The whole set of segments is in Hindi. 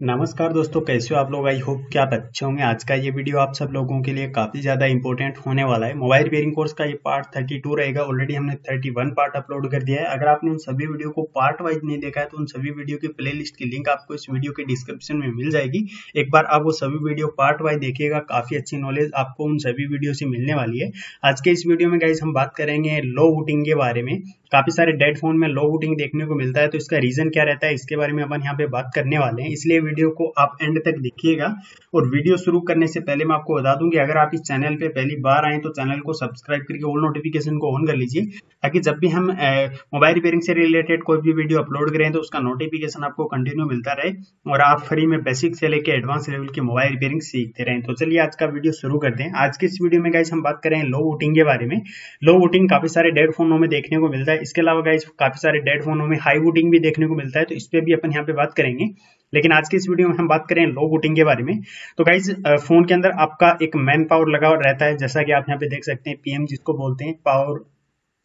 नमस्कार दोस्तों, कैसे हो आप लोग। आई होप कि आप अच्छे होंगे। आज का ये वीडियो आप सब लोगों के लिए काफ़ी ज़्यादा इंपॉर्टेंट होने वाला है। मोबाइल रिपेयरिंग कोर्स का ये पार्ट 32 रहेगा। ऑलरेडी हमने 31 पार्ट अपलोड कर दिया है। अगर आपने उन सभी वीडियो को पार्ट वाइज नहीं देखा है तो उन सभी वीडियो की प्लेलिस्ट की लिंक आपको इस वीडियो के डिस्क्रिप्शन में मिल जाएगी। एक बार आप वो सभी वीडियो पार्ट वाइज देखिएगा, काफ़ी अच्छी नॉलेज आपको उन सभी वीडियो से मिलने वाली है। आज के इस वीडियो में गाइस हम बात करेंगे लो बूटिंग के बारे में। काफ़ी सारे डेड फोन में लो बूटिंग देखने को मिलता है, तो इसका रीज़न क्या रहता है इसके बारे में अपन यहाँ पे बात करने वाले हैं। इसलिए वीडियो को आप एंड तक देखिएगा। और वीडियो शुरू करने से पहले मैं आपको बता दूं कि अगर आप इस चैनल पे पहली बार आए तो चैनल को सब्सक्राइब करके ऑल नोटिफिकेशन को ऑन कर लीजिए, ताकि जब भी हम मोबाइल रिपेयरिंग से रिलेटेड कोई भी वीडियो अपलोड करें तो उसका नोटिफिकेशन आपको कंटिन्यू मिलता रहे और आप फ्री में बेसिक से लेकर एडवांस लेवल की मोबाइल रिपेयरिंग सीखते रहें। तो चलिए आज का वीडियो शुरू करते हैं। आज के इस वीडियो में गाइस हम बात करें लो बूटिंग के बारे में। लो बूटिंग काफी सारे डेड फोनों में देखने को मिलता है। इसके अलावा गाइस काफी सारे डेड फोनों में हाई बूटिंग भी देखने को मिलता है, तो इस पे भी अपन यहाँ पे बात करेंगे। लेकिन आज के इस वीडियो में हम बात करें लो बूटिंग के बारे में। तो गाइज फोन के अंदर आपका एक मैन पावर लगा रहता है, जैसा कि आप यहाँ पे देख सकते हैं, पीएम जिसको बोलते हैं, पावर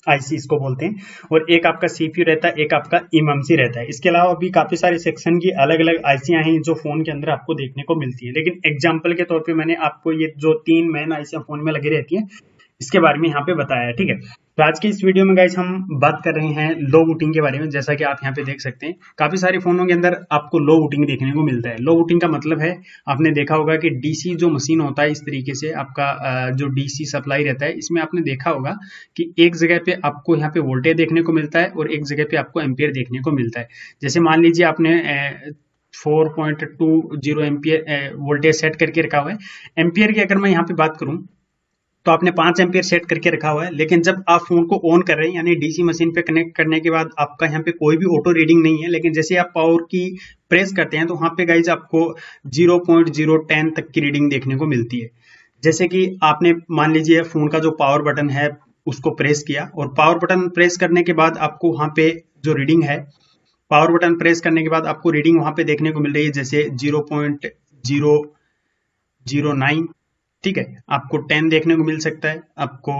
आईसी इसको बोलते हैं। और एक आपका सीपीयू रहता है, एक आपका इमएमसी रहता है। इसके अलावा भी काफी सारे सेक्शन की अलग अलग आईसियां हैं जो फोन के अंदर आपको देखने को मिलती है। लेकिन एग्जाम्पल के तौर पे मैंने आपको ये जो 3 मेन आईसियां फोन में लगी रहती हैं इसके बारे में यहाँ पे बताया है, ठीक है। तो आज की इस वीडियो में गाइस हम बात कर रहे हैं लो बूटिंग के बारे में। जैसा कि आप यहाँ पे देख सकते हैं, काफी सारे फोनों के अंदर आपको लो बूटिंग देखने को मिलता है। लो बूटिंग का मतलब है, आपने देखा होगा कि डीसी जो मशीन होता है, इस तरीके से आपका जो डीसी सप्लाई रहता है, इसमें आपने देखा होगा कि एक जगह पे आपको यहाँ पे वोल्टेज देखने को मिलता है और एक जगह पे आपको एम्पियर देखने को मिलता है। जैसे मान लीजिए आपने 4.20 एम्पियर वोल्टेज सेट करके रखा हुआ है। एम्पियर की अगर मैं यहाँ पे बात करूं तो आपने 5 एम्पियर सेट करके रखा हुआ है, लेकिन जब आप फोन को ऑन कर रहे हैं, यानी डीसी मशीन पे कनेक्ट करने के बाद आपका यहाँ पे कोई भी ऑटो रीडिंग नहीं है, लेकिन जैसे आप पावर की प्रेस करते हैं तो वहां पे गाइज आपको 0.010 तक की रीडिंग देखने को मिलती है। जैसे कि आपने मान लीजिए फोन का जो पावर बटन है उसको प्रेस किया, और पावर बटन प्रेस करने के बाद आपको वहां पे जो रीडिंग है, पावर बटन प्रेस करने के बाद आपको रीडिंग वहां पे देखने को मिल रही है, जैसे 0.009, ठीक है। आपको 10 देखने को मिल सकता है, आपको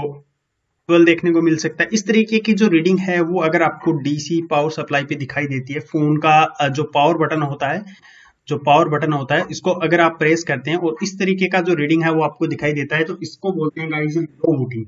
12 देखने को मिल सकता है। इस तरीके की जो रीडिंग है वो अगर आपको डीसी पावर सप्लाई पे दिखाई देती है, फोन का जो पावर बटन होता है, जो पावर बटन होता है, इसको अगर आप प्रेस करते हैं और इस तरीके का जो रीडिंग है वो आपको दिखाई देता है, तो इसको बोलते हैं गाइस लो बूटिंग।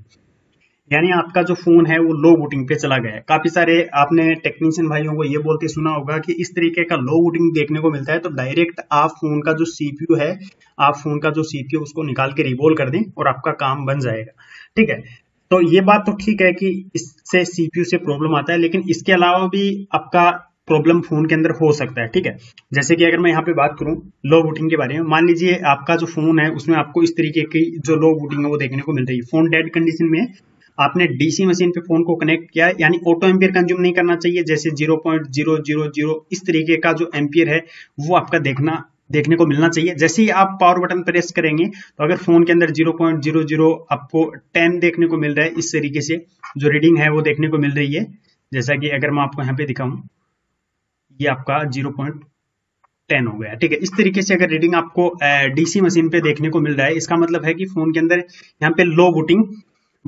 यानी आपका जो फोन है वो लो बूटिंग पे चला गया है। काफी सारे आपने टेक्नीशियन भाइयों को ये बोलते सुना होगा कि इस तरीके का लो बूटिंग देखने को मिलता है तो डायरेक्ट आप फोन का जो सीपीयू है, आप फोन का जो सीपीयू उसको निकाल के रिवोल कर दें और आपका काम बन जाएगा, ठीक है। तो ये बात तो ठीक है कि इससे सीपीयू से प्रॉब्लम आता है, लेकिन इसके अलावा भी आपका प्रॉब्लम फोन के अंदर हो सकता है, ठीक है। जैसे कि अगर मैं यहाँ पे बात करूं लो बूटिंग के बारे में, मान लीजिए आपका जो फोन है उसमें आपको इस तरीके की जो लो बूटिंग है वो देखने को मिल रही है। फोन डेड कंडीशन में, आपने डीसी मशीन पे फोन को कनेक्ट किया, यानी ऑटो एम्पियर कंज्यूम नहीं करना चाहिए, जैसे 0.000 इस तरीके का जो एम्पियर है वो आपका देखने को मिलना चाहिए। जैसे ही आप पावर बटन प्रेस करेंगे तो अगर फोन के अंदर 0.00 आपको 10 देखने को मिल रहा है, इस तरीके से जो रीडिंग है वो देखने को मिल रही है। जैसा कि अगर मैं आपको यहाँ पे दिखाऊं, ये आपका 0.10 हो गया, ठीक है। इस तरीके से अगर रीडिंग आपको डीसी मशीन पे देखने को मिल रहा है, इसका मतलब है कि फोन के अंदर यहाँ पे लो बूटिंग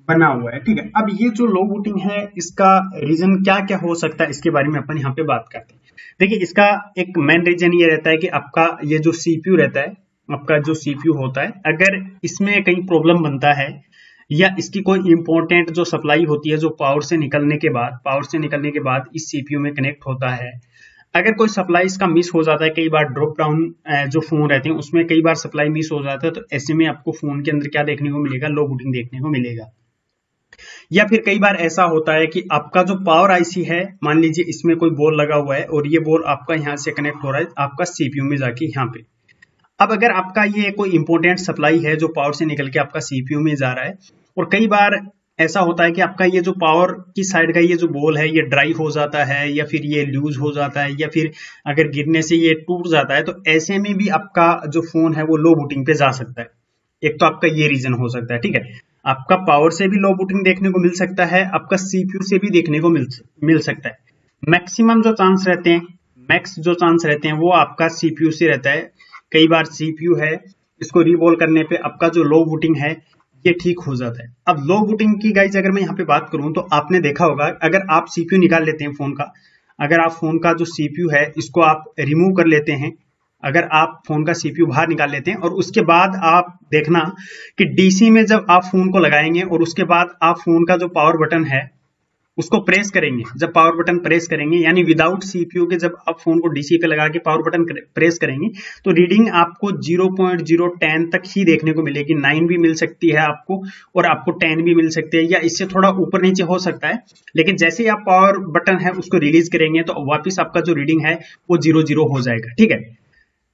बना हुआ है, ठीक है। अब ये जो लो बूटिंग है इसका रीजन क्या क्या हो सकता है इसके बारे में अपन यहाँ पे बात करते हैं। देखिए, इसका एक मेन रीजन ये रहता है कि आपका ये जो सीपीयू रहता है, आपका जो सीपीयू होता है, अगर इसमें कहीं प्रॉब्लम बनता है या इसकी कोई इंपॉर्टेंट जो सप्लाई होती है जो पावर से निकलने के बाद इस सीपीयू में कनेक्ट होता है, अगर कोई सप्लाई इसका मिस हो जाता है, कई बार ड्रॉप डाउन जो फोन रहते हैं उसमें कई बार सप्लाई मिस हो जाता है, तो ऐसे में आपको फोन के अंदर क्या देखने को मिलेगा, लो बूटिंग देखने को मिलेगा। या फिर कई बार ऐसा होता है कि आपका जो पावर आईसी है, मान लीजिए इसमें कोई बोल लगा हुआ है और ये बोल आपका यहाँ से कनेक्ट हो रहा है आपका सीपीयू में जाके यहाँ पे। अब अगर आपका ये कोई इंपॉर्टेंट सप्लाई है जो पावर से निकल के आपका सीपीयू में जा रहा है, और कई बार ऐसा होता है कि आपका ये जो पावर की साइड का ये जो बोल है ये ड्राई हो जाता है, या फिर ये लूज हो जाता है, या फिर अगर गिरने से ये टूट जाता है, तो ऐसे में भी आपका जो फोन है वो लो बूटिंग पे जा सकता है। एक तो आपका ये रीजन हो सकता है, ठीक है। आपका पावर से भी लो बूटिंग देखने को मिल सकता है, आपका सीपीयू से भी देखने को मिल सकता है। मैक्सिमम जो चांस रहते हैं, मैक्स जो चांस रहते हैं वो आपका सीपीयू से रहता है। कई बार सीपीयू है, इसको रिवॉल्व करने पे आपका जो लो बूटिंग है ये ठीक हो जाता है। अब लो बूटिंग की गाइज अगर मैं यहाँ पे बात करूं तो आपने देखा होगा, अगर आप सीपीयू निकाल लेते हैं फोन का, अगर आप फोन का जो सीपीयू है इसको आप रिमूव कर लेते हैं, अगर आप फोन का सीपीयू बाहर निकाल लेते हैं और उसके बाद आप देखना कि डीसी में जब आप फोन को लगाएंगे और उसके बाद आप फोन का जो पावर बटन है उसको प्रेस करेंगे, जब पावर बटन प्रेस करेंगे यानी विदाउट सीपीयू के जब आप फोन को डीसी पे लगा के पावर बटन प्रेस करेंगे तो रीडिंग आपको 0.010 तक ही देखने को मिलेगी। 9 भी मिल सकती है आपको और आपको 10 भी मिल सकती है या इससे थोड़ा ऊपर नीचे हो सकता है, लेकिन जैसे ही आप पावर बटन है उसको रिलीज करेंगे तो वापिस आपका जो रीडिंग है वो 0 हो जाएगा। ठीक है,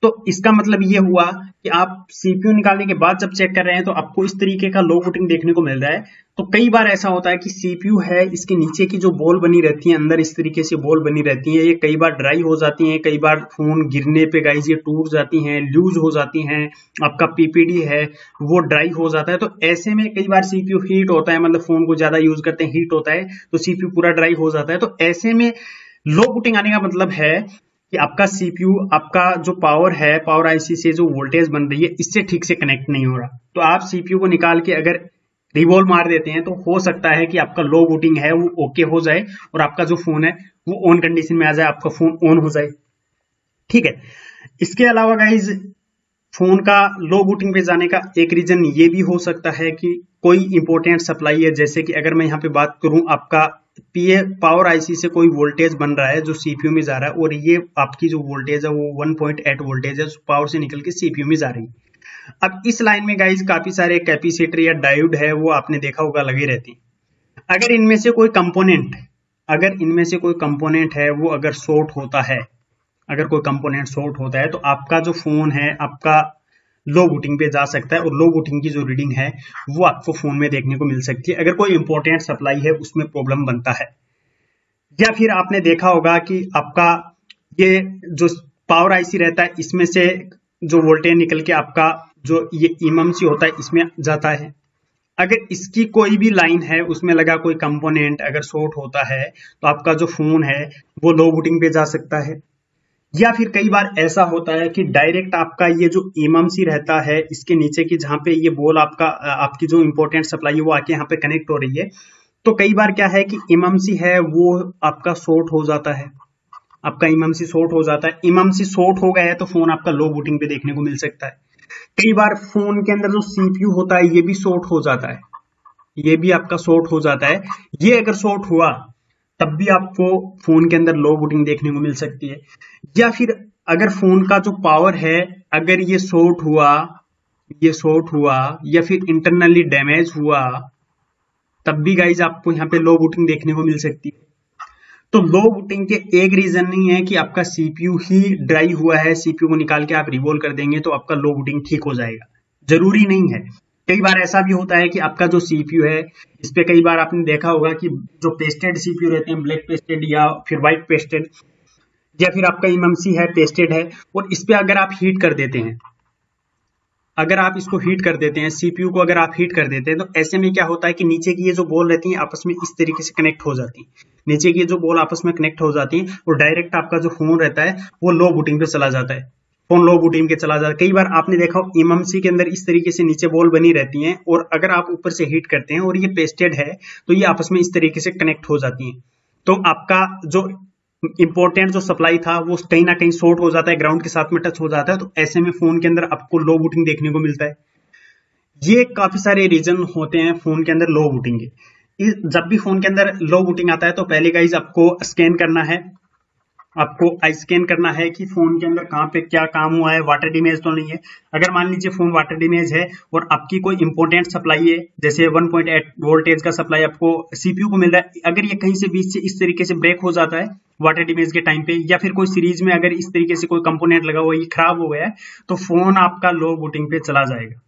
तो इसका मतलब ये हुआ कि आप सीपीयू निकालने के बाद जब चेक कर रहे हैं तो आपको इस तरीके का लो बूटिंग देखने को मिल रहा है। तो कई बार ऐसा होता है कि सीपीयू है इसके नीचे की जो बॉल बनी रहती है अंदर इस तरीके से बॉल बनी रहती है, ये कई बार ड्राई हो जाती हैं, कई बार फोन गिरने पे गाइस ये टूट जाती हैं, लूज हो जाती हैं, आपका पीपीडी है वो ड्राई हो जाता है। तो ऐसे में कई बार सीपीयू हीट होता है, मतलब फोन को ज्यादा यूज करते हैं हीट होता है तो सीपीयू पूरा ड्राई हो जाता है। तो ऐसे में लो बूटिंग आने का मतलब है कि आपका सीपीयू, आपका जो पावर है, पावर आईसी से जो वोल्टेज बन रही है इससे ठीक से कनेक्ट नहीं हो रहा। तो आप सीपीयू को निकाल के अगर रिवॉल्व मार देते हैं तो हो सकता है कि आपका लो बूटिंग है वो ओके हो जाए और आपका जो फोन है वो ऑन कंडीशन में आ जाए, आपका फोन ऑन हो जाए। ठीक है, इसके अलावा गाइज फोन का लो बूटिंग पे जाने का एक रीजन ये भी हो सकता है कि कोई इंपॉर्टेंट सप्लाई है, जैसे कि अगर मैं यहाँ पे बात करूं आपका पीए पावर आईसी से कोई वोल्टेज बन रहा है जो सीपीयू में जा रहा है और ये आपकी जो वोल्टेज है वो 1.8 वोल्टेज है, पावर से निकल के सीपीयू में जा रही है। अब इस लाइन में गाइज काफी सारे कैपेसिटर या डायोड है वो आपने देखा होगा लगे रहती है। अगर इनमें से कोई कंपोनेंट है वो अगर शॉर्ट होता है, अगर कोई कंपोनेंट शॉर्ट होता है तो आपका जो फोन है आपका लो बूटिंग पे जा सकता है और लो बूटिंग की जो रीडिंग है वो आपको फोन में देखने को मिल सकती है अगर कोई इंपॉर्टेंट सप्लाई है उसमें प्रॉब्लम बनता है। या फिर आपने देखा होगा कि आपका ये जो पावर आईसी रहता है इसमें से जो वोल्टेज निकल के आपका जो ये इमएमसी होता है इसमें जाता है, अगर इसकी कोई भी लाइन है उसमें लगा कोई कंपोनेंट अगर शॉर्ट होता है तो आपका जो फोन है वो लो बूटिंग पे जा सकता है। या फिर कई बार ऐसा होता है कि डायरेक्ट आपका ये जो इमएमसी रहता है इसके नीचे की जहां पे ये बॉल आपका आपकी जो इंपॉर्टेंट सप्लाई है वो आके यहाँ पे कनेक्ट हो रही है, तो कई बार क्या है कि इमएमसी है वो आपका शॉर्ट हो जाता है, आपका इमएमसी शॉर्ट हो जाता है। इमएमसी शॉर्ट हो गया है तो फोन आपका लो बूटिंग पे देखने को मिल सकता है। कई बार फोन के अंदर जो सीपीयू होता है ये भी शॉर्ट हो जाता है, ये भी आपका शॉर्ट हो जाता है। ये अगर शॉर्ट हुआ तब भी आपको फोन के अंदर लो बूटिंग देखने को मिल सकती है। या फिर अगर फोन का जो पावर है अगर ये शॉर्ट हुआ या फिर इंटरनली डैमेज हुआ तब भी गाइज आपको यहाँ पे लो बूटिंग देखने को मिल सकती है। तो लो बूटिंग के एक रीजन नहीं है कि आपका सीपीयू ही ड्राई हुआ है, सीपीयू को निकाल के आप रिवॉल्व कर देंगे तो आपका लो बूटिंग ठीक हो जाएगा, जरूरी नहीं है। कई बार ऐसा भी होता है कि आपका जो सीपीयू है इस पे कई बार आपने देखा होगा कि जो पेस्टेड सीपीयू रहते हैं, ब्लैक पेस्टेड या फिर व्हाइट पेस्टेड, या फिर आपका इमएमसी है पेस्टेड है और इस पे अगर आप हीट कर देते हैं, अगर आप इसको हीट कर देते हैं सीपीयू को, अगर आप हीट कर देते हैं तो ऐसे में क्या होता है कि नीचे की ये जो बॉल रहती है आपस में इस तरीके से कनेक्ट हो जाती है, नीचे की ये जो बॉल आपस में कनेक्ट हो जाती है और डायरेक्ट आपका जो फोन रहता है वो लो बूटिंग पे चला जाता है, फोन लो बूटिंग के चला जाता है। कई बार आपने देखा हो इमएमसी के अंदर इस तरीके से नीचे बॉल बनी रहती हैं और अगर आप ऊपर से हीट करते हैं और ये पेस्टेड है तो ये आपस में इस तरीके से कनेक्ट हो जाती हैं, तो आपका जो इंपॉर्टेंट जो सप्लाई था वो कहीं ना कहीं शॉर्ट हो जाता है, ग्राउंड के साथ में टच हो जाता है, तो ऐसे में फोन के अंदर आपको लो बूटिंग देखने को मिलता है। ये काफी सारे रीजन होते हैं फोन के अंदर लो बूटिंग के। जब भी फोन के अंदर लो बूटिंग आता है तो पहले गाइज आपको स्कैन करना है, आपको आई स्कैन करना है कि फोन के अंदर कहाँ पे क्या काम हुआ है, वाटर डैमेज तो नहीं है। अगर मान लीजिए फोन वाटर डैमेज है और आपकी कोई इंपॉर्टेंट सप्लाई है जैसे 1.8 वोल्टेज का सप्लाई आपको सीपीयू को मिल रहा है, अगर ये कहीं से बीच से इस तरीके से ब्रेक हो जाता है वाटर डैमेज के टाइम पे, या फिर कोई सीरीज में अगर इस तरीके से कोई कंपोनेंट लगा हुआ ये खराब हो गया है तो फोन आपका लो बूटिंग पे चला जाएगा,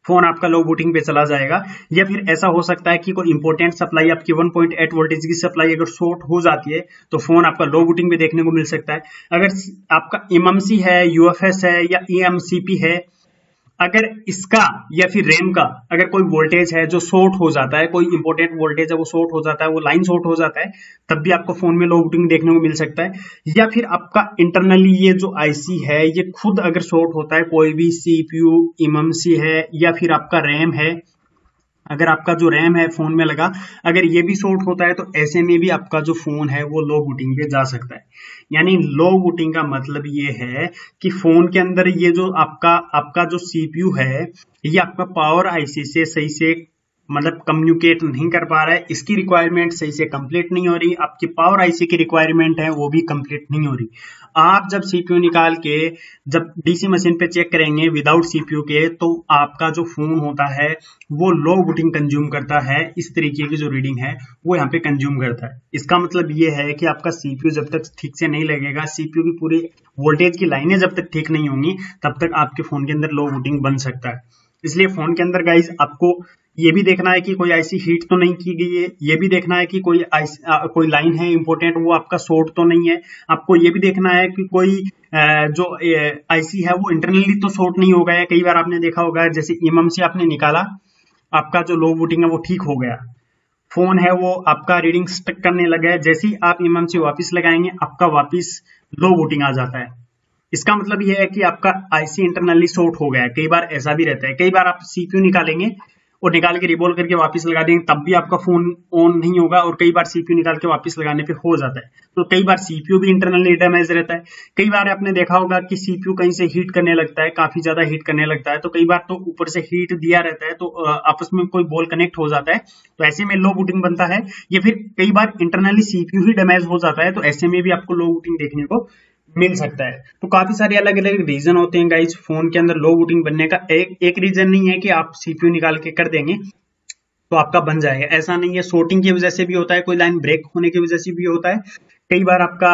फोन आपका लो बूटिंग पे चला जाएगा। या फिर ऐसा हो सकता है कि कोई इंपॉर्टेंट सप्लाई आपकी 1.8 वोल्टेज की सप्लाई अगर शॉर्ट हो जाती है तो फोन आपका लो बूटिंग पे देखने को मिल सकता है। अगर आपका इमएमसी है, यूएफएस है या ईएमसीपी है, अगर इसका या फिर रैम का अगर कोई वोल्टेज है जो शॉर्ट हो जाता है, कोई इंपॉर्टेंट वोल्टेज है वो शॉर्ट हो जाता है, वो लाइन शॉर्ट हो जाता है, तब भी आपको फोन में लो बूटिंग देखने को मिल सकता है। या फिर आपका इंटरनली ये जो आईसी है ये खुद अगर शॉर्ट होता है, कोई भी सीपीयू, इमएमसी है या फिर आपका रैम है, अगर आपका जो रैम है फोन में लगा, अगर ये भी शॉर्ट होता है तो ऐसे में भी आपका जो फोन है वो लो बूटिंग पे जा सकता है। यानी लो बूटिंग का मतलब ये है कि फोन के अंदर ये जो आपका आपका जो सीपीयू है, ये आपका पावर आईसी से सही से मतलब कम्युनिकेट नहीं कर पा रहा है, इसकी रिक्वायरमेंट सही से कंप्लीट नहीं हो रही, आपकी पावर आईसी की रिक्वायरमेंट है वो भी कंप्लीट नहीं हो रही। आप जब सीपीयू निकाल के जब डीसी मशीन पे चेक करेंगे विदाउट सीपीयू के, तो आपका जो फोन होता है वो लो बूटिंग कंज्यूम करता है, इस तरीके की जो रीडिंग है वो यहाँ पे कंज्यूम करता है। इसका मतलब ये है कि आपका सीपीयू जब तक ठीक से नहीं लगेगा, सीपीयू की पूरी वोल्टेज की लाइनें जब तक ठीक नहीं होंगी, तब तक आपके फोन के अंदर लो बूटिंग बन सकता है। इसलिए फोन के अंदर गाइस आपको ये भी देखना है कि कोई ऐसी हीट तो नहीं की गई है, ये भी देखना है कि कोई लाइन है इंपॉर्टेंट वो आपका शॉर्ट तो नहीं है, आपको ये भी देखना है कि कोई जो आईसी है वो इंटरनली तो शॉर्ट नहीं हो गया है। कई बार आपने देखा होगा जैसे इमम से आपने निकाला, आपका जो लो बूटिंग है वो ठीक हो गया, फोन है वो आपका रीडिंग स्टक करने लगा है, जैसे ही आप इमम से वापस लगाएंगे आपका वापस लो बूटिंग आ जाता है। इसका मतलब यह है कि आपका आईसी इंटरनली शॉर्ट हो गया है। कई बार ऐसा भी रहता है, कई बार आप सीपीयू निकालेंगे और निकाल के रिबॉल करके वापस लगा देंगे तब भी आपका फोन ऑन नहीं होगा, और कई बार सीपीयू निकाल के वापस लगाने पे हो जाता है। तो कई बार सीपीयू भी इंटरनली डैमेज रहता है। कई बार आपने देखा होगा कि सीपीयू कहीं से हीट करने लगता है, काफी ज्यादा हीट करने लगता है, तो कई बार तो ऊपर से हीट दिया रहता है तो आपस में कोई बॉल कनेक्ट हो जाता है, तो ऐसे में लो बूटिंग बनता है। या फिर कई बार इंटरनली सीपीयू ही डैमेज हो जाता है, तो ऐसे में भी आपको लो बूटिंग देखने को मिल सकता है। तो काफी सारे अलग अलग रीजन होते हैं गाइज फोन के अंदर लो बूटिंग बनने का। एक रीजन नहीं है कि आप सीपीयू निकाल के कर देंगे तो आपका बन जाएगा, ऐसा नहीं है। शॉर्टिंग की वजह से भी होता है, कोई लाइन ब्रेक होने की वजह से भी होता है, कई बार आपका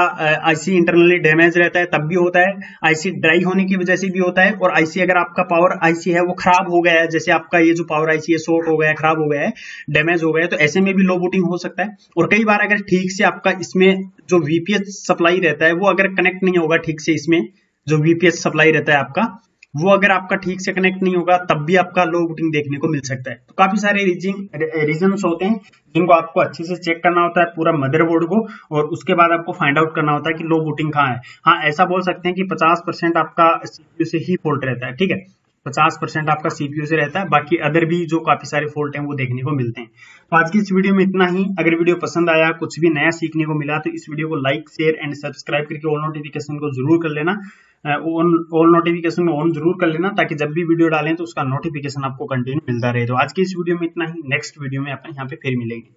आईसी इंटरनली डैमेज रहता है तब भी होता है, आईसी ड्राई होने की वजह से भी होता है, और आईसी अगर आपका पावर आईसी है वो खराब हो गया है, जैसे आपका ये जो पावर आईसी है शॉर्ट हो गया है, खराब हो गया है, डैमेज हो गया है, तो ऐसे में भी लो बूटिंग हो सकता है। और कई बार अगर ठीक से आपका इसमें जो वीपीएस सप्लाई रहता है वो अगर कनेक्ट नहीं होगा ठीक से, इसमें जो वीपीएस सप्लाई रहता है आपका वो अगर आपका ठीक से कनेक्ट नहीं होगा तब भी आपका लो बूटिंग देखने को मिल सकता है। तो काफी सारे रीजंस होते हैं जिनको आपको अच्छे से चेक करना होता है पूरा मदरबोर्ड को, और उसके बाद आपको फाइंड आउट करना होता है कि लो बूटिंग कहाँ है। हाँ, ऐसा बोल सकते हैं कि 50% आपका सीपीयू से ही फॉल्ट रहता है, ठीक है, 50% आपका सीपीयू से रहता है, बाकी अदर भी जो काफी सारे फॉल्ट हैं वो देखने को मिलते हैं। तो आज की इस वीडियो में इतना ही। अगर वीडियो पसंद आया, कुछ भी नया सीखने को मिला, तो इस वीडियो को लाइक शेयर एंड सब्सक्राइब करके ऑल नोटिफिकेशन को जरूर कर लेना, ऑल नोटिफिकेशन को ऑन जरूर कर लेना, ताकि जब भी वीडियो डालें तो उसका नोटिफिकेशन आपको कंटिन्यू मिलता रहे। तो आज की इस वीडियो में इतना ही, नेक्स्ट वीडियो में अपन यहाँ पे फिर मिलेंगे।